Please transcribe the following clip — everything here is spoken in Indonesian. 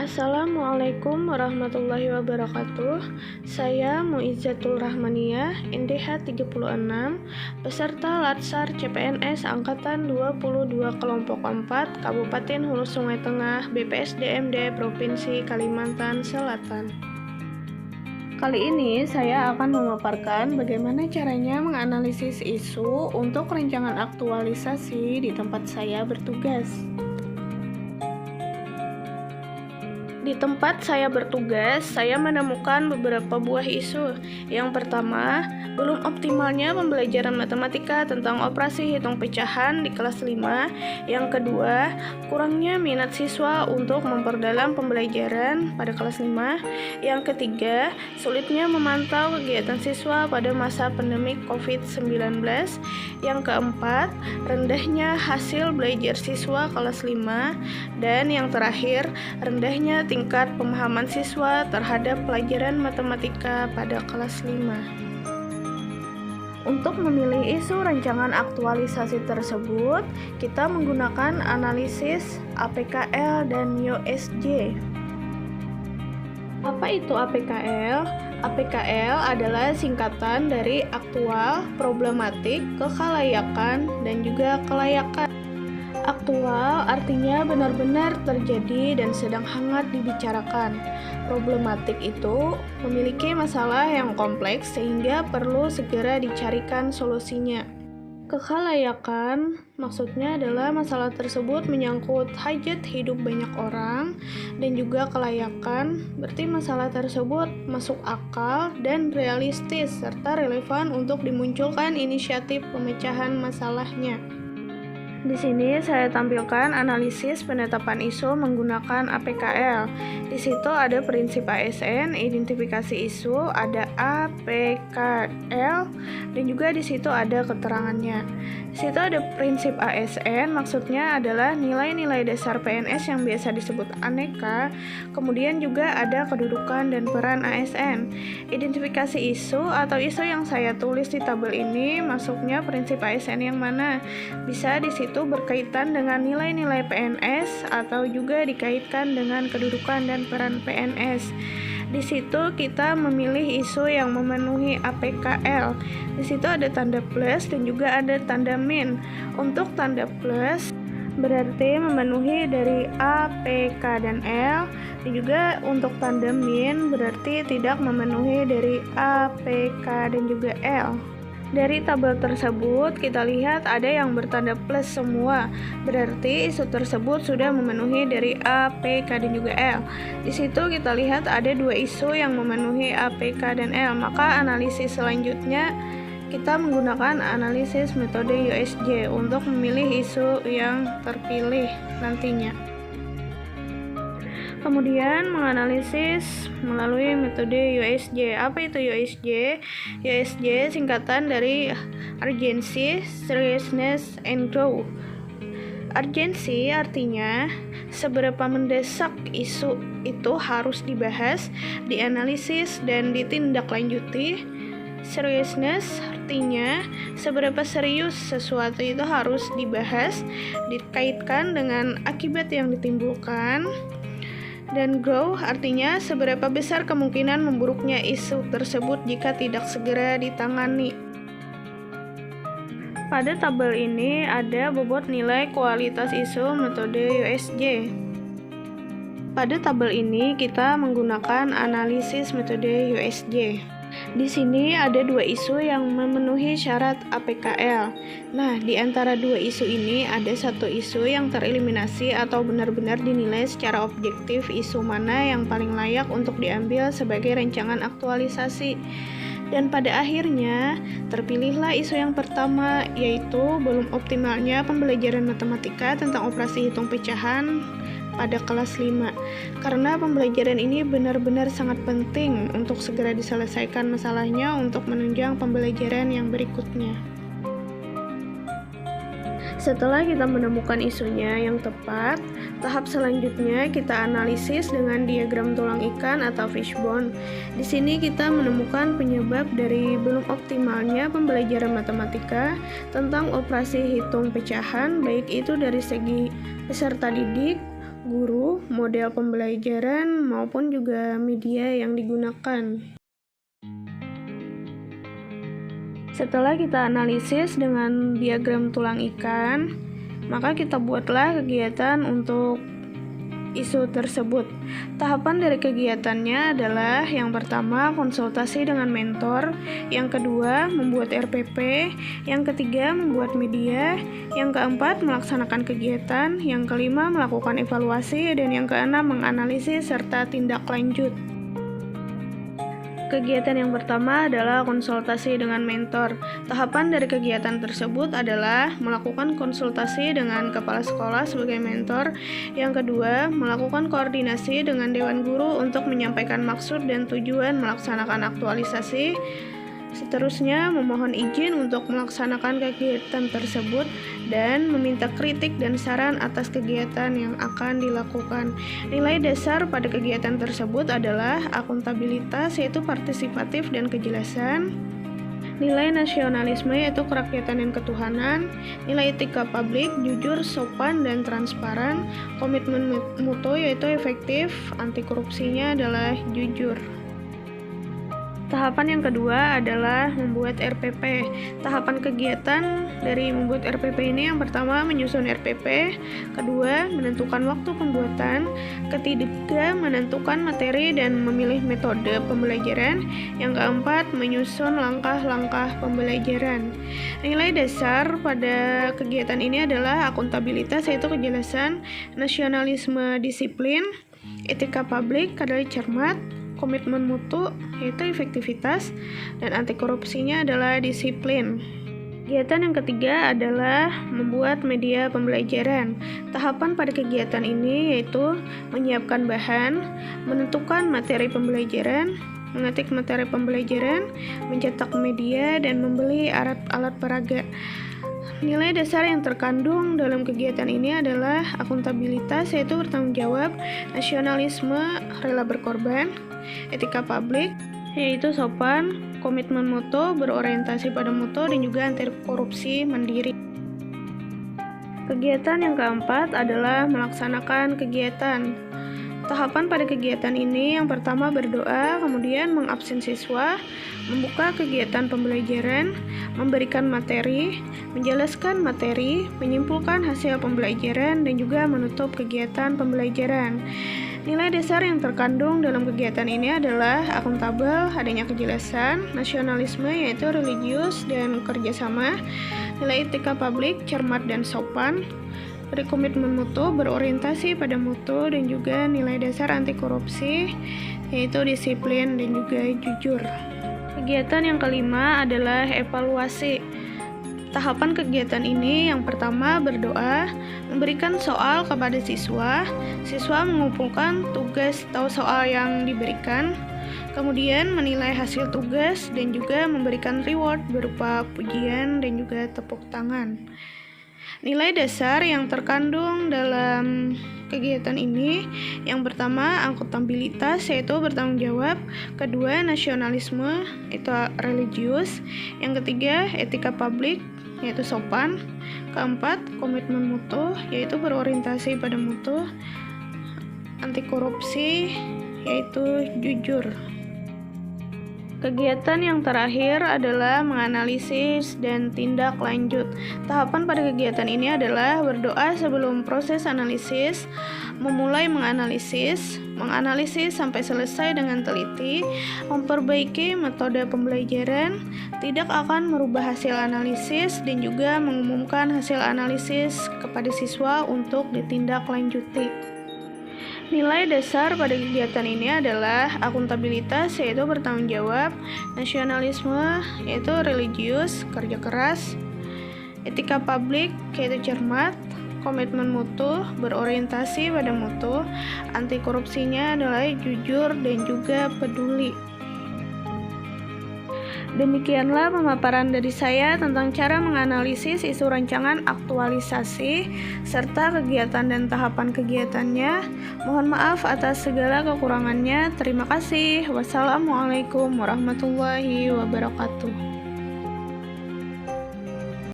Assalamualaikum warahmatullahi wabarakatuh. Saya Muizzatul Rahmaniyah, NDH 36, peserta Latsar CPNS Angkatan 22 Kelompok 4, Kabupaten Hulu Sungai Tengah, BPSDMD Provinsi Kalimantan Selatan. Kali ini saya akan memaparkan bagaimana caranya menganalisis isu untuk rancangan aktualisasi di tempat saya bertugas. Di tempat saya bertugas, saya menemukan beberapa buah isu. Yang pertama, belum optimalnya pembelajaran matematika tentang operasi hitung pecahan di kelas 5. Yang kedua, kurangnya minat siswa untuk memperdalam pembelajaran pada kelas 5. Yang ketiga, sulitnya memantau kegiatan siswa pada masa pandemi COVID-19. Yang keempat, rendahnya hasil belajar siswa kelas 5. Dan yang terakhir, rendahnya tingkat pemahaman siswa terhadap pelajaran matematika pada kelas 5. Untuk memilih isu rancangan aktualisasi tersebut, kita menggunakan analisis APKL dan USJ. Apa itu APKL? APKL adalah singkatan dari aktual, problematik, kekalayakan, dan juga kelayakan. Aktual artinya benar-benar terjadi dan sedang hangat dibicarakan. Problematik itu memiliki masalah yang kompleks sehingga perlu segera dicarikan solusinya. Kekalayakan maksudnya adalah masalah tersebut menyangkut hajat hidup banyak orang, dan juga kelayakan berarti masalah tersebut masuk akal dan realistis serta relevan untuk dimunculkan inisiatif pemecahan masalahnya. Di sini saya tampilkan analisis penetapan isu menggunakan APKL. Di situ ada prinsip ASN, identifikasi isu, ada APKL, dan juga di situ ada keterangannya. Di situ ada prinsip ASN, maksudnya adalah nilai-nilai dasar PNS yang biasa disebut aneka. Kemudian juga ada kedudukan dan peran ASN. Identifikasi isu atau isu yang saya tulis di tabel ini masuknya prinsip ASN yang mana? Bisa di situ berkaitan dengan nilai-nilai PNS atau juga dikaitkan dengan kedudukan dan peran PNS. Di situ kita memilih isu yang memenuhi APKL. Di situ ada tanda plus dan juga ada tanda min. Untuk tanda plus berarti memenuhi dari A, P, K, dan L. Dan juga untuk tanda min berarti tidak memenuhi dari A, P, K, dan juga L. Dari tabel tersebut, kita lihat ada yang bertanda plus semua. Berarti isu tersebut sudah memenuhi dari A, P, K, dan juga L. Di situ kita lihat ada dua isu yang memenuhi A, P, K, dan L. Maka analisis selanjutnya kita menggunakan analisis metode USJ untuk memilih isu yang terpilih nantinya. Kemudian menganalisis melalui metode USJ. Apa itu USJ? USJ singkatan dari Urgency, Seriousness, and Growth. Urgency artinya seberapa mendesak isu itu harus dibahas, dianalisis, dan ditindaklanjuti. Seriousness artinya seberapa serius sesuatu itu harus dibahas, dikaitkan dengan akibat yang ditimbulkan. Dan grow artinya seberapa besar kemungkinan memburuknya isu tersebut jika tidak segera ditangani. Pada tabel ini ada bobot nilai kualitas isu metode USJ. Pada tabel ini kita menggunakan analisis metode USJ. Di sini ada dua isu yang memenuhi syarat APKL. Nah, di antara dua isu ini ada satu isu yang tereliminasi atau benar-benar dinilai secara objektif isu mana yang paling layak untuk diambil sebagai rancangan aktualisasi. Dan pada akhirnya terpilihlah isu yang pertama, yaitu belum optimalnya pembelajaran matematika tentang operasi hitung pecahan pada kelas 5. Karena pembelajaran ini benar-benar sangat penting untuk segera diselesaikan masalahnya untuk menunjang pembelajaran yang berikutnya. Setelah kita menemukan isunya yang tepat, tahap selanjutnya kita analisis dengan diagram tulang ikan atau fishbone. Di sini kita menemukan penyebab dari belum optimalnya pembelajaran matematika tentang operasi hitung pecahan, baik itu dari segi peserta didik, guru, model pembelajaran, maupun juga media yang digunakan. Setelah kita analisis dengan diagram tulang ikan, maka kita buatlah kegiatan untuk isu tersebut. Tahapan dari kegiatannya adalah yang pertama konsultasi dengan mentor, yang kedua membuat RPP, yang ketiga membuat media, yang keempat melaksanakan kegiatan, yang kelima melakukan evaluasi, dan yang keenam menganalisis serta tindak lanjut. Kegiatan yang pertama adalah konsultasi dengan mentor. Tahapan dari kegiatan tersebut adalah melakukan konsultasi dengan kepala sekolah sebagai mentor. Yang kedua, melakukan koordinasi dengan dewan guru untuk menyampaikan maksud dan tujuan melaksanakan aktualisasi. Seterusnya, memohon izin untuk melaksanakan kegiatan tersebut dan meminta kritik dan saran atas kegiatan yang akan dilakukan. Nilai dasar pada kegiatan tersebut adalah akuntabilitas, yaitu partisipatif dan kejelasan. Nilai nasionalisme, yaitu kerakyatan dan ketuhanan. Nilai etika publik, jujur, sopan, dan transparan. Komitmen mutu, yaitu efektif. Anti korupsinya adalah jujur. Tahapan yang kedua adalah membuat RPP. Tahapan kegiatan dari membuat RPP ini yang pertama menyusun RPP, kedua menentukan waktu pembuatan, ketiga menentukan materi dan memilih metode pembelajaran, yang keempat menyusun langkah-langkah pembelajaran. Nilai dasar pada kegiatan ini adalah akuntabilitas, yaitu kejelasan, nasionalisme, disiplin, etika publik adalah cermat, komitmen mutu yaitu efektivitas, dan anti korupsinya adalah disiplin. Kegiatan yang ketiga adalah membuat media pembelajaran. Tahapan pada kegiatan ini yaitu menyiapkan bahan, menentukan materi pembelajaran, mengetik materi pembelajaran, mencetak media, dan membeli alat peraga. Nilai dasar yang terkandung dalam kegiatan ini adalah akuntabilitas, yaitu bertanggung jawab, nasionalisme, rela berkorban, etika publik, yaitu sopan, komitmen mutu, berorientasi pada mutu, dan juga anti korupsi mandiri. Kegiatan yang keempat adalah melaksanakan kegiatan. Tahapan pada kegiatan ini yang pertama berdoa, kemudian mengabsen siswa, membuka kegiatan pembelajaran, memberikan materi, menjelaskan materi, menyimpulkan hasil pembelajaran, dan juga menutup kegiatan pembelajaran. Nilai dasar yang terkandung dalam kegiatan ini adalah akuntabel, adanya kejelasan, nasionalisme yaitu religius dan kerjasama, nilai etika publik, cermat dan sopan, komitmen mutu, berorientasi pada mutu, dan juga nilai dasar anti korupsi yaitu disiplin dan juga jujur. Kegiatan yang kelima adalah evaluasi. Tahapan kegiatan ini yang pertama berdoa, memberikan soal kepada siswa, siswa mengumpulkan tugas atau soal yang diberikan, kemudian menilai hasil tugas dan juga memberikan reward berupa pujian dan juga tepuk tangan. Nilai dasar yang terkandung dalam kegiatan ini yang pertama akuntabilitas yaitu bertanggung jawab, kedua nasionalisme itu religius, yang ketiga etika publik yaitu sopan, keempat komitmen mutu yaitu berorientasi pada mutu, anti korupsi yaitu jujur. Kegiatan yang terakhir adalah menganalisis dan tindak lanjut. Tahapan pada kegiatan ini adalah berdoa sebelum proses analisis, memulai menganalisis sampai selesai dengan teliti, memperbaiki metode pembelajaran, tidak akan merubah hasil analisis, dan juga mengumumkan hasil analisis kepada siswa untuk ditindaklanjuti. Nilai dasar pada kegiatan ini adalah akuntabilitas yaitu bertanggung jawab, nasionalisme yaitu religius, kerja keras, etika publik yaitu cermat, komitmen mutu, berorientasi pada mutu, anti korupsinya adalah jujur dan juga peduli. Demikianlah pemaparan dari saya tentang cara menganalisis isu rancangan aktualisasi serta kegiatan dan tahapan kegiatannya. Mohon maaf atas segala kekurangannya. Terima kasih. Wassalamualaikum warahmatullahi wabarakatuh.